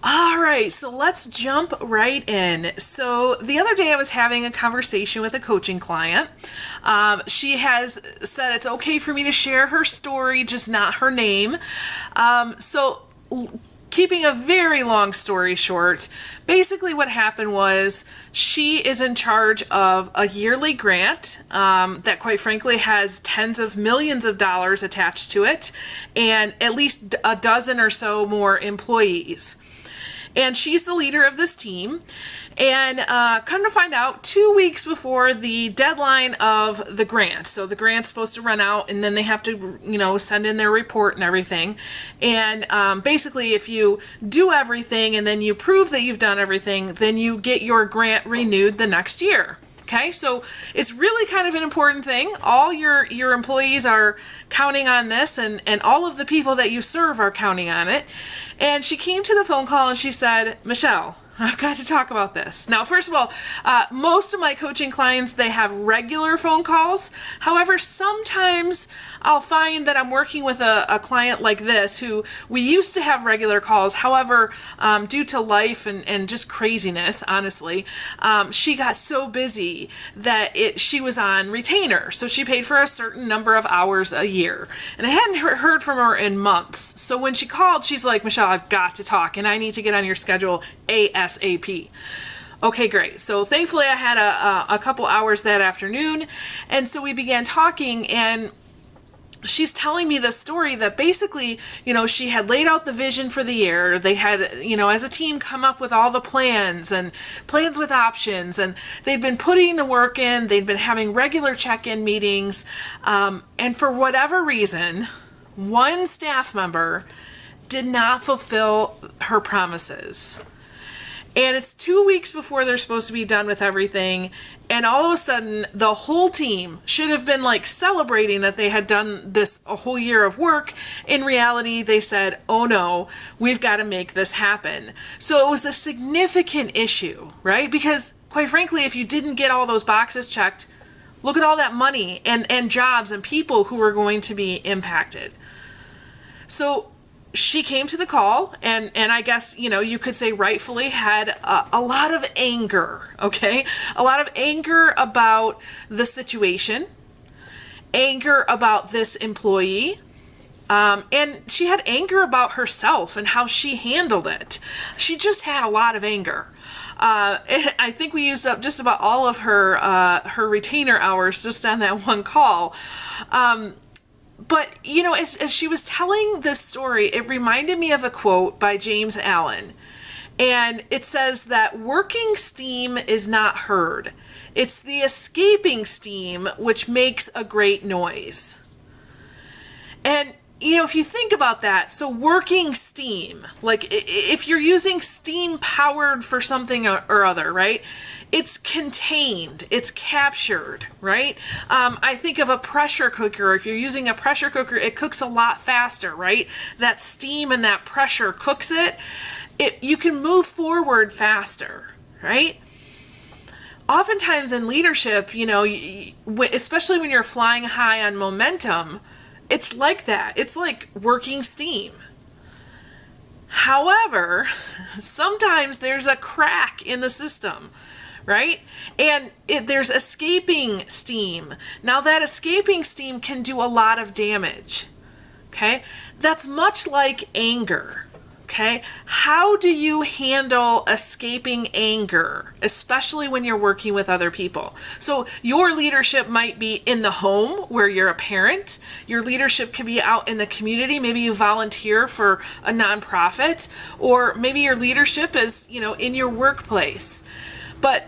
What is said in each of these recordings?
All right, so let's jump right in. So the other day I was having a conversation with a coaching client. She has said it's okay for me to share her story, just not her name. Keeping a very long story short, basically what happened was she is in charge of a yearly grant that quite frankly has tens of millions of dollars attached to it and at least a dozen or so more employees. And she's the leader of this team. And come to find out, 2 weeks before the deadline of the grant, so the grant's supposed to run out and then they have to, send in their report and everything. And basically, if you do everything and then you prove that you've done everything, then you get your grant renewed the next year. Okay, so it's really kind of an important thing. All your employees are counting on this, and all of the people that you serve are counting on it. And she came to the phone call and she said, Michelle, I've got to talk about this. Now, first of all, most of my coaching clients, they have regular phone calls. However, sometimes I'll find that I'm working with a client like this who we used to have regular calls. However, due to life and just craziness, honestly, she got so busy that she was on retainer. So she paid for a certain number of hours a year. And I hadn't heard from her in months. So when she called, she's like, Michelle, I've got to talk and I need to get on your schedule ASAP. Okay, great. So thankfully I had a couple hours that afternoon. And so we began talking, and she's telling me the story that basically, she had laid out the vision for the year. They had, as a team, come up with all the plans and plans with options, and they'd been putting the work in. They'd been having regular check-in meetings. And for whatever reason, one staff member did not fulfill her promises. And it's 2 weeks before they're supposed to be done with everything. And all of a sudden, the whole team should have been celebrating that they had done a whole year of work. In reality, they said, oh no, we've got to make this happen. So it was a significant issue, right? Because quite frankly, if you didn't get all those boxes checked, look at all that money and jobs and people who were going to be impacted. So she came to the call and I guess, you could say rightfully had a lot of anger, okay? A lot of anger about the situation, anger about this employee, and she had anger about herself and how she handled it. She just had a lot of anger. I think we used up just about all of her retainer hours just on that one call. But, as she was telling this story, it reminded me of a quote by James Allen. And it says that working steam is not heard. It's the escaping steam which makes a great noise. And, if you think about that, so working steam, if you're using steam powered for something or other, right? It's contained, it's captured, right? I think of a pressure cooker. If you're using a pressure cooker, it cooks a lot faster, right? That steam and that pressure cooks it. You can move forward faster, right? Oftentimes in leadership, especially when you're flying high on momentum, it's like that. It's like working steam. However, sometimes there's a crack in the system, right? And there's escaping steam. Now that escaping steam can do a lot of damage, okay? That's much like anger, okay? How do you handle escaping anger, especially when you're working with other people? So your leadership might be in the home where you're a parent. Your leadership could be out in the community. Maybe you volunteer for a nonprofit, or maybe your leadership is, in your workplace. But,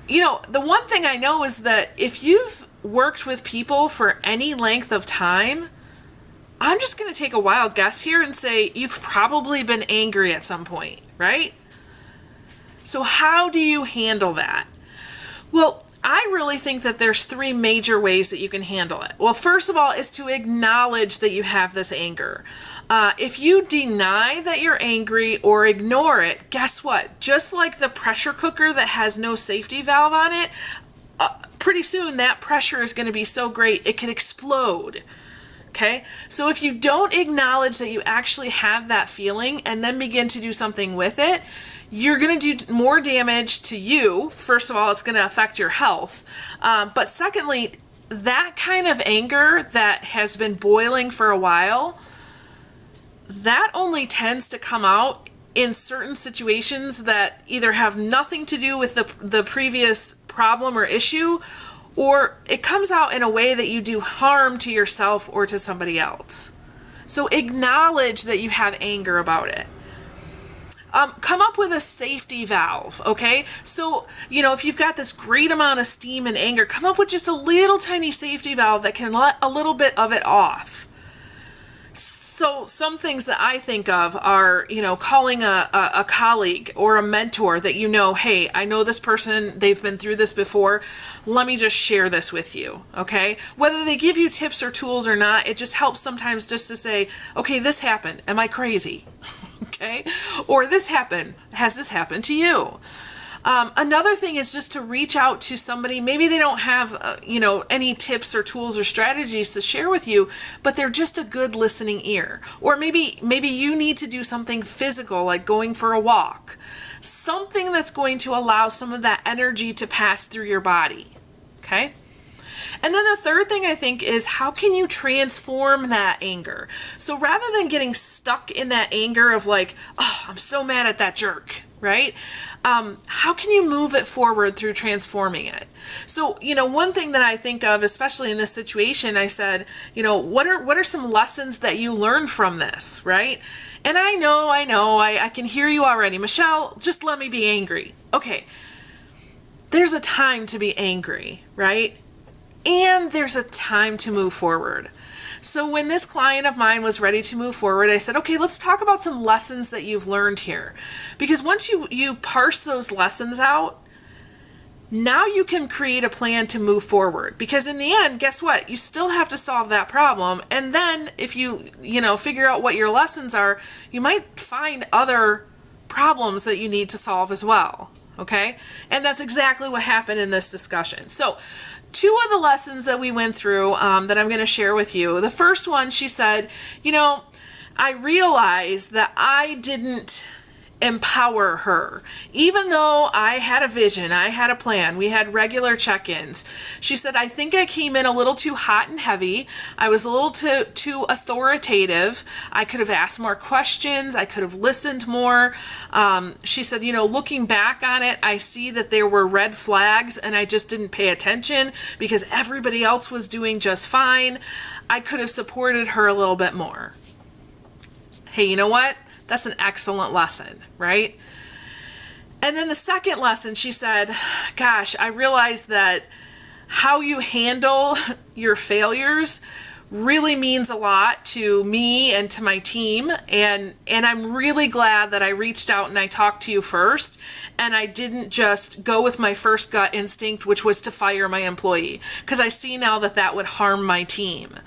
the one thing I know is that if you've worked with people for any length of time, I'm just going to take a wild guess here and say you've probably been angry at some point, right? So how do you handle that? Well, I really think that there's 3 major ways that you can handle it. Well, first of all is to acknowledge that you have this anger. If you deny that you're angry or ignore it, guess what? Just like the pressure cooker that has no safety valve on it, pretty soon that pressure is going to be so great it could explode. Okay, so if you don't acknowledge that you actually have that feeling and then begin to do something with it, you're going to do more damage to you. First of all, it's going to affect your health. But secondly, that kind of anger that has been boiling for a while, that only tends to come out in certain situations that either have nothing to do with the previous problem or issue, or it comes out in a way that you do harm to yourself or to somebody else. So acknowledge that you have anger about it. Come up with a safety valve, okay? So, if you've got this great amount of steam and anger, come up with just a little tiny safety valve that can let a little bit of it off. So some things that I think of are, calling a colleague or a mentor that hey, I know this person, they've been through this before. Let me just share this with you, okay? Whether they give you tips or tools or not, it just helps sometimes just to say, okay, this happened. Am I crazy? Okay? Or this happened. Has this happened to you? Another thing is just to reach out to somebody. Maybe they don't have, any tips or tools or strategies to share with you, but they're just a good listening ear. Or maybe you need to do something physical, like going for a walk. Something that's going to allow some of that energy to pass through your body. Okay? And then the third thing I think is, how can you transform that anger? So rather than getting stuck in that anger of like, oh, I'm so mad at that jerk, right? How can you move it forward through transforming it? So, one thing that I think of, especially in this situation, I said, what are some lessons that you learned from this, right? And I know, I can hear you already. Michelle, just let me be angry. Okay. There's a time to be angry, right? And there's a time to move forward. So when this client of mine was ready to move forward, I said, okay, let's talk about some lessons that you've learned here. Because once you parse those lessons out, now you can create a plan to move forward. Because in the end, guess what? You still have to solve that problem. And then if you figure out what your lessons are, you might find other problems that you need to solve as well. Okay? And that's exactly what happened in this discussion. So 2 of the lessons that we went through that I'm going to share with you. The first one, she said, I realized that I didn't empower her. Even though I had a vision, I had a plan, we had regular check-ins. She said, I think I came in a little too hot and heavy. I was a little too authoritative. I could have asked more questions. I could have listened more. She said, looking back on it, I see that there were red flags and I just didn't pay attention because everybody else was doing just fine. I could have supported her a little bit more. Hey, you know what? That's an excellent lesson, right? And then the second lesson, she said, gosh, I realized that how you handle your failures really means a lot to me and to my team. And I'm really glad that I reached out and I talked to you first. And I didn't just go with my first gut instinct, which was to fire my employee, because I see now that would harm my team.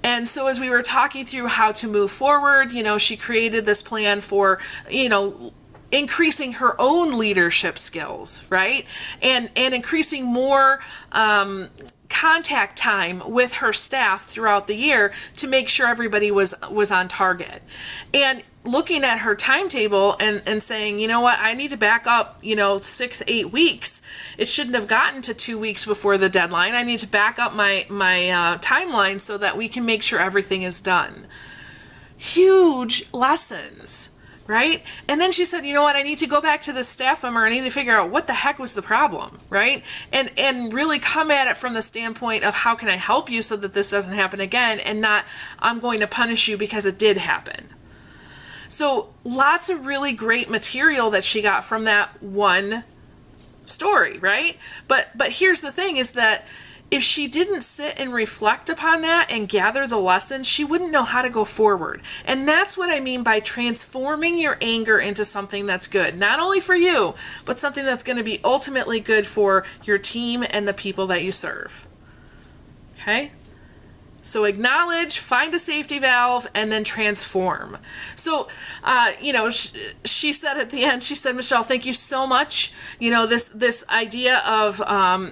And so as we were talking through how to move forward, she created this plan for, increasing her own leadership skills, right? And increasing more contact time with her staff throughout the year to make sure everybody was on target. And looking at her timetable and saying, you know what, I need to back up, 6-8 weeks. It shouldn't have gotten to 2 weeks before the deadline. I need to back up my timeline so that we can make sure everything is done. Huge lessons, right? And then she said, you know what, I need to go back to the staff member. I need to figure out what the heck was the problem, right? And really come at it from the standpoint of how can I help you so that this doesn't happen again, and not I'm going to punish you because it did happen. So lots of really great material that she got from that one story, right? But here's the thing is that if she didn't sit and reflect upon that and gather the lessons, she wouldn't know how to go forward. And that's what I mean by transforming your anger into something that's good, not only for you, but something that's going to be ultimately good for your team and the people that you serve. Okay? So acknowledge, find a safety valve, and then transform. So, she said at the end, she said, Michelle, thank you so much. This idea of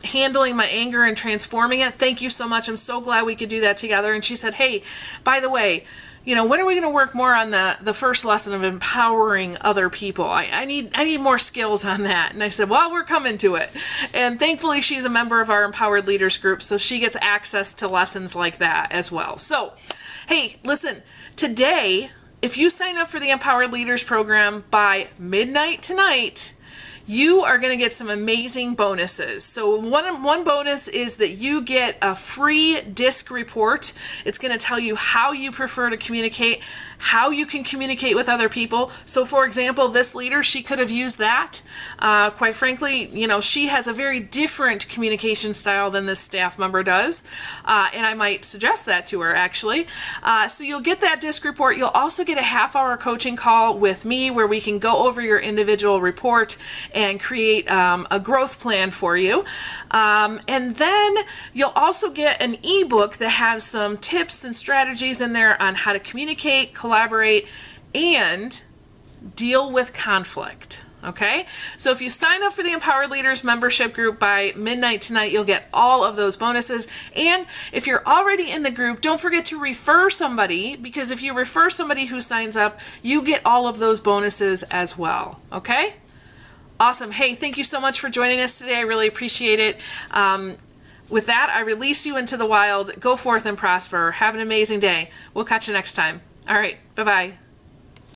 handling my anger and transforming it. Thank you so much. I'm so glad we could do that together. And she said, hey, by the way, when are we going to work more on the first lesson of empowering other people? I need more skills on that. And I said, well, we're coming to it. And thankfully, she's a member of our Empowered Leaders group, so she gets access to lessons like that as well. So, hey, listen, today, if you sign up for the Empowered Leaders program by midnight tonight, you are going to get some amazing bonuses. So one bonus is that you get a free DISC report. It's going to tell you how you prefer to communicate, how you can communicate with other people. So for example, this leader, she could have used that. Quite frankly, she has a very different communication style than this staff member does. And I might suggest that to her actually. So you'll get that DISC report. You'll also get a half-hour coaching call with me where we can go over your individual report and create a growth plan for you. And then you'll also get an ebook that has some tips and strategies in there on how to communicate, collaborate, and deal with conflict. Okay? So if you sign up for the Empowered Leaders membership group by midnight tonight, you'll get all of those bonuses. And if you're already in the group, don't forget to refer somebody, because if you refer somebody who signs up, you get all of those bonuses as well. Okay? Awesome. Hey, thank you so much for joining us today. I really appreciate it. With that, I release you into the wild. Go forth and prosper. Have an amazing day. We'll catch you next time. All right. Bye-bye.